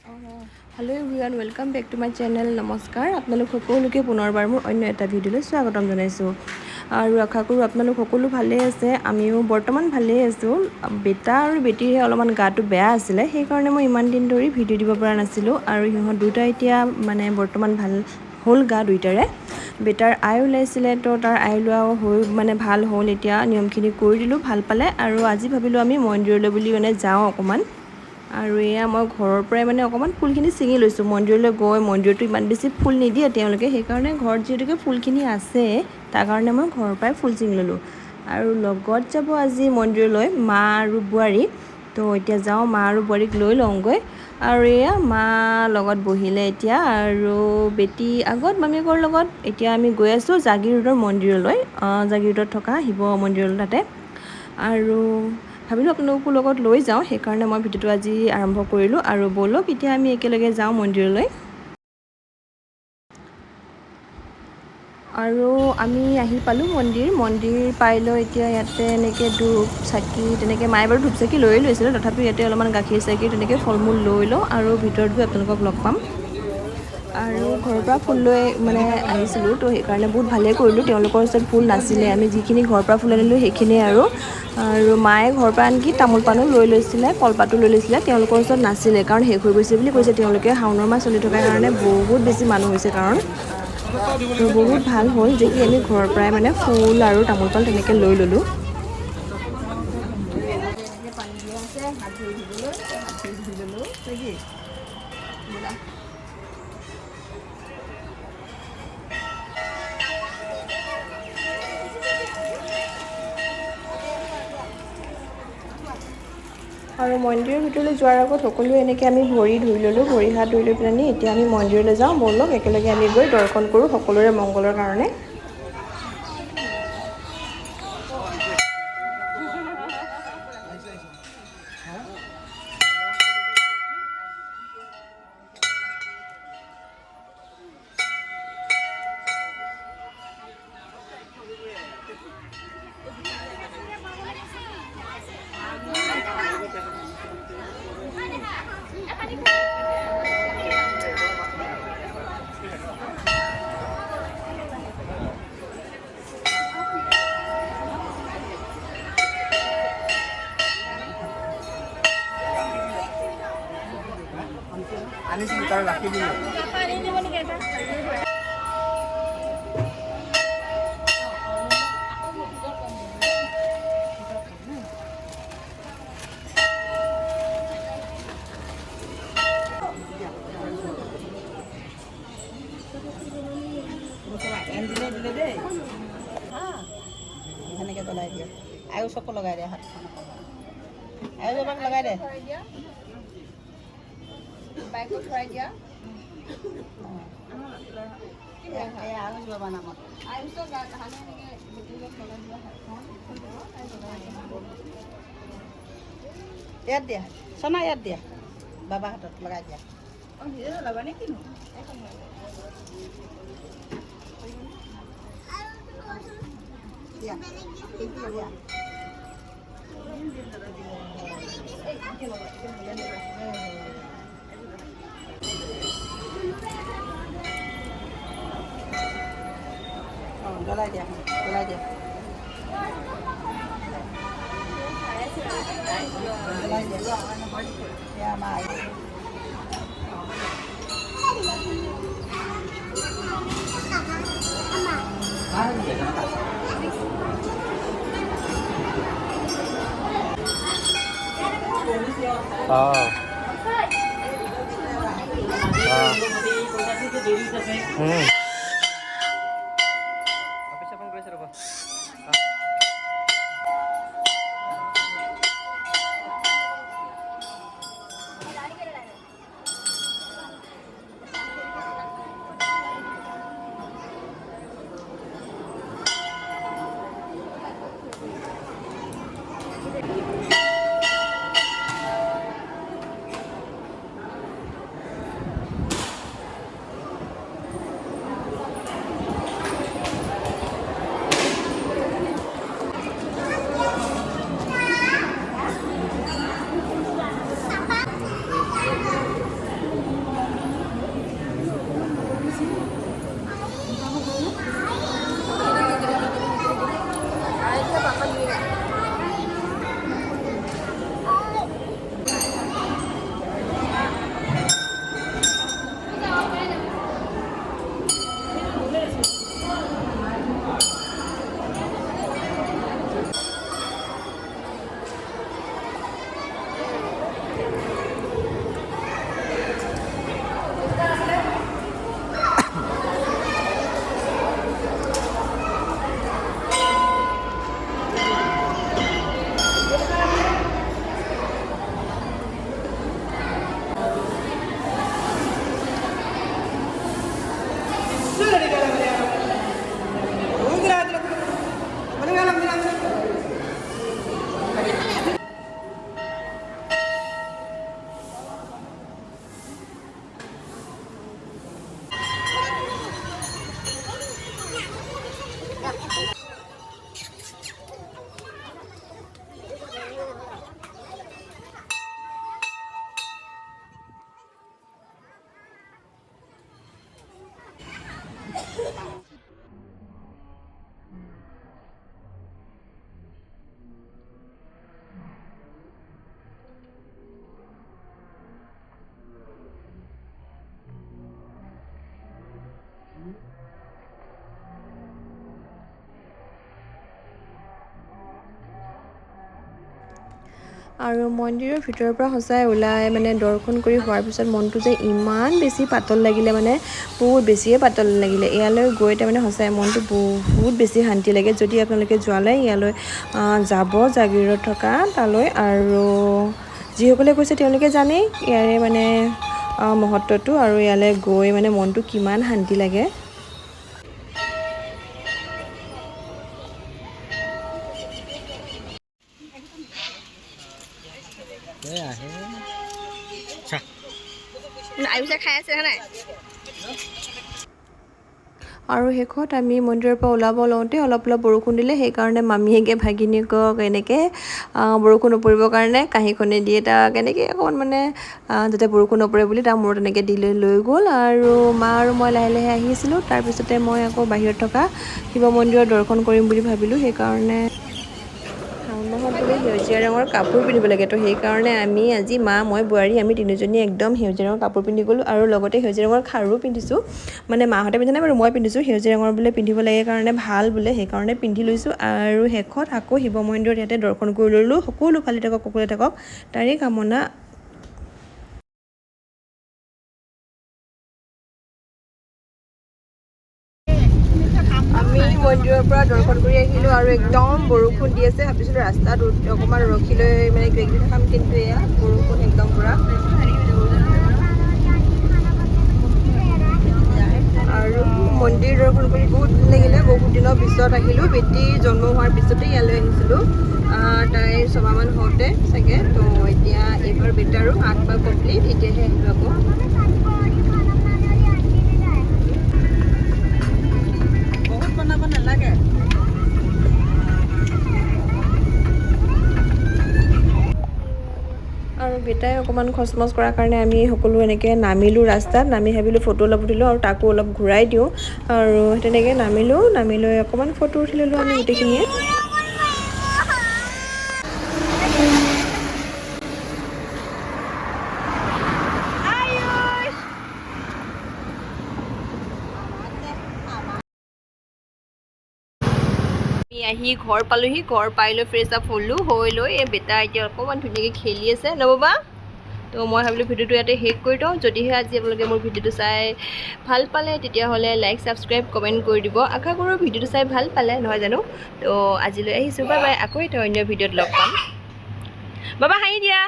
Hello' everyone, welcome back to my channel. নমস্কাৰ, আপোনালোক সকলোকে পুনৰবাৰ মোৰ অন্য এটা ভিডিঅ'লৈ স্বাগতম জনাইছোঁ আৰু আশা কৰোঁ আপোনালোক সকলো ভালেই আছে। আমিও বৰ্তমান ভালেই আছোঁ। বেটা আৰু বেটীৰহে অলপমান গাটো বেয়া আছিলে, সেইকাৰণে মই ইমান দিন ধৰি ভিডিঅ' দিব পৰা নাছিলোঁ আৰু সিহঁত দুটা এতিয়া বৰ্তমান ভাল হ'ল গা দুইটাৰে। বেটাৰ আই ওলাইছিলে, তো তাৰ আই লোৱাও হৈ ভাল হ'ল। এতিয়া নিয়মখিনি কৰি দিলোঁ, ভাল পালে আৰু আজি ভাবিলোঁ আমি মন্দিৰলৈ বুলি যাওঁ অকণমান। আৰু এয়া মই ঘৰৰ পৰাই অকণমান ফুলখিনি ছিঙি লৈছোঁ। মন্দিৰলৈ গৈ মন্দিৰতো ইমান বেছি ফুল নিদিয়ে তেওঁলোকে, সেইকাৰণে ঘৰত যিহেতুকে ফুলখিনি আছে তাৰ কাৰণে মই ঘৰৰ পৰাই ফুল ছিঙি ল'লোঁ। আৰু লগত যাব আজি মন্দিৰলৈ মা আৰু বোৱাৰী। তো এতিয়া যাওঁ, মা আৰু বোৱাৰীক লৈ লওঁগৈ। আৰু এয়া মা লগত বহিলে এতিয়া, আৰু বেটী আগত মামীয়েকৰ লগত। এতিয়া আমি গৈ আছোঁ জাগীৰোডৰ মন্দিৰলৈ, জাগীৰোডত থকা শিৱ মন্দিৰলৈ তাতে। আৰু ভাবিলোঁ আপোনালোকৰ লগত লৈ যাওঁ, সেইকাৰণে মই ভিডিঅ'টো আজি আৰম্ভ কৰিলোঁ। আৰু ব'লক এতিয়া আমি একেলগে যাওঁ মন্দিৰলৈ। আৰু আমি আহি পালোঁ মন্দিৰ পাই লৈ এতিয়া ইয়াতে এনেকৈ ধূপ চাকি তেনেকৈ মায়ে বাৰু ধূপ চাকি লৈয়ে লৈছিলে, তথাপিও ইয়াতে অলপমান গাখীৰ চাখীৰ তেনেকৈ ফল মূল লৈ লওঁ আৰু ভিতৰত গৈ আপোনালোকক লগ পাম। আৰু ঘৰৰ পৰা ফুল লৈ আহিছিলোঁ, তো সেইকাৰণে বহুত ভালেই কৰিলোঁ। তেওঁলোকৰ ওচৰত ফুল নাছিলে, আমি যিখিনি ঘৰৰ পৰা ফুল আনিলোঁ সেইখিনিয়ে। আৰু মায়ে ঘৰৰ পৰা আনকি তামোল পানো লৈ লৈছিলে, কলপাতো লৈ লৈছিলে। তেওঁলোকৰ ওচৰত নাছিলে, কাৰণ শেষ হৈ গৈছে বুলি কৈছে তেওঁলোকে। শাওণৰ মাহ চলি থকাৰ কাৰণে বহুত বেছি মানুহ হৈছে কাৰণ। তো বহুত ভাল হ'ল যে কি আমি ঘৰৰ পৰাই ফুল আৰু তামোল পাণ তেনেকৈ লৈ ল'লোঁ। আৰু মন্দিৰৰ ভিতৰলৈ যোৱাৰ আগত সকলোৱে এনেকৈ আমি ভৰি ধুই ল'লোঁ, ভৰি হাত ধুই লৈ পেলাই এতিয়া আমি মন্দিৰলৈ যাওঁ। ব'লক একেলগে আমি গৈ দৰ্শন কৰোঁ সকলোৰে মংগলৰ কাৰণে। আনিছিলোঁ তাৰ ৰাখি দিলোঁ। দিলে দেই, সেনেকৈ জ্বলাই দিয়ে। আয়ুষ চকু লগাই দে, হাতখন আয়ুষ এবাক লগাই দে। বাইকত ভৰাই দিয়া। আয়ুষ বাবা নামত আয়ুষক হানে এনেকৈ লগাই দিয়া হাতখন। ইয়াত দিয়া সোনা, ইয়াত দিয়া, বাবা হাতত লগাই দিয়া। অঁ, নিজে জ্বলাবা নে কিনো? দিয়া দিয়া। অঁ, জ্বলাই দিয়া, জ্বলাই দিয়া, জ্বলাই দিয়া। এয়া আমাৰ আৰু মন্দিৰৰ ভিতৰৰ পৰা সঁচাই ওলাই মানে দৰ্শন কৰি হোৱাৰ পিছত মনটো যে ইমান বেছি পাতল লাগিলে, মানে বহুত বেছিয়ে পাতল লাগিলে। ইয়ালৈ গৈ তাৰমানে সঁচাই মনটো বহুত বেছি শান্তি লাগে। যদি আপোনালোকে যোৱালৈ ইয়ালৈ যাব, জাগিৰোডত থকা তালৈ। আৰু যিসকলে গৈছে তেওঁলোকে জানেই ইয়াৰে মানে মহত্বটো, আৰু ইয়ালৈ গৈ মানে মনটো কিমান শান্তি লাগে। আৰু শেষত আমি মন্দিৰৰ পৰা ওলাব লওঁতে অলপ বৰষুণ দিলে, সেইকাৰণে মামীয়েকে ভাগিনীয়েকক এনেকৈ বৰষুণ নপৰিবৰ কাৰণে কাঁহীখনে দি এটা কেনেকৈ অকণমান মানে যাতে বৰষুণ নপৰে বুলি তাৰ মূৰত এনেকৈ দি লৈ গ'ল। আৰু মা আৰু মই লাহে লাহে আহিছিলোঁ। তাৰপিছতে মই আকৌ বাহিৰত থকা শিৱ মন্দিৰত দৰ্শন কৰিম বুলি ভাবিলোঁ। সেইকাৰণে শাওণ মাহত বোলে সেউজীয়া ৰঙৰ কাপোৰ পিন্ধিব লাগে, তো সেইকাৰণে আমি আজি মা, মই, বোৱাৰী আমি তিনিজনী একদম সেউজীয়া ৰঙৰ কাপোৰ পিন্ধি গ'লোঁ। আৰু লগতে সেউজীয়া ৰঙৰ খাৰু পিন্ধিছোঁ, মানে মাহঁতে পিন্ধা নাই বাৰু, মই পিন্ধিছোঁ। সেউজীয়া ৰঙৰ বোলে পিন্ধিব লাগে কাৰণে ভাল বোলে, সেইকাৰণে পিন্ধি লৈছোঁ। আৰু শেষত আকৌ শিৱ মন্দিৰত ইয়াতে দৰ্শন কৰি ল'লোঁ। সকলো ভালে থাকক, কুশলে থাকক তাৰে কামনা। আমি মন্দিৰৰ পৰা দৰ্শন কৰি আহিলোঁ আৰু একদম বৰষুণ দি আছে। ভাবিছিলোঁ ৰাস্তাত অকণমান ৰখি লৈ মানে কিবা কিবি খাম, কিন্তু এয়া বৰষুণ একদম পুৰা। আৰু মন্দিৰ দৰ্শন কৰি বহুত ভাল লাগিলে। বহুত দিনৰ পিছত আহিলোঁ, বেটী জন্ম হোৱাৰ পিছতে ইয়ালৈ আহিছিলোঁ। তাই 6 মাহমান হওঁতে চাগে। তো এতিয়া এইবাৰ বেটাৰো 8 মাহ কমপ্লিট, এতিয়াহে আহিলোঁ আকৌ। বনাব নালাগে। আৰু বেটাই অকণমান খচমচ কৰাৰ কাৰণে আমি সকলো এনেকৈ নামিলোঁ ৰাস্তাত। নামি ভাবিলোঁ ফটো অলপ উঠিলোঁ আৰু তাকো অলপ ঘূৰাই দিওঁ। আৰু তেনেকৈ নামি লৈ অকণমান ফটো উঠি ল'লোঁ আমি গোটেইখিনিয়ে। আহি ঘৰ পালোহি, ঘৰ পাই লৈ ফ্ৰেছ আপ হ'লোঁ। হৈ লৈ এই বেটা এতিয়া অকণমান ধুনীয়াকৈ খেলি আছে ন বাবা। তো মই ভাবিলোঁ ভিডিঅ'টো ইয়াতে শেষ কৰি দিওঁ। যদিহে আজি আপোনালোকে মোৰ ভিডিঅ'টো চাই ভাল পালে, তেতিয়াহ'লে লাইক, ছাবস্ক্ৰাইব, কমেণ্ট কৰি দিব। আশা কৰোঁ ভিডিঅ'টো চাই ভাল পালে, নহয় জানো? তো আজিলৈ আহিছোঁ, বাই বাই। আকৌ এটা অন্য ভিডিঅ'ত লগ পাম। বাবা হাঁহি দিয়া।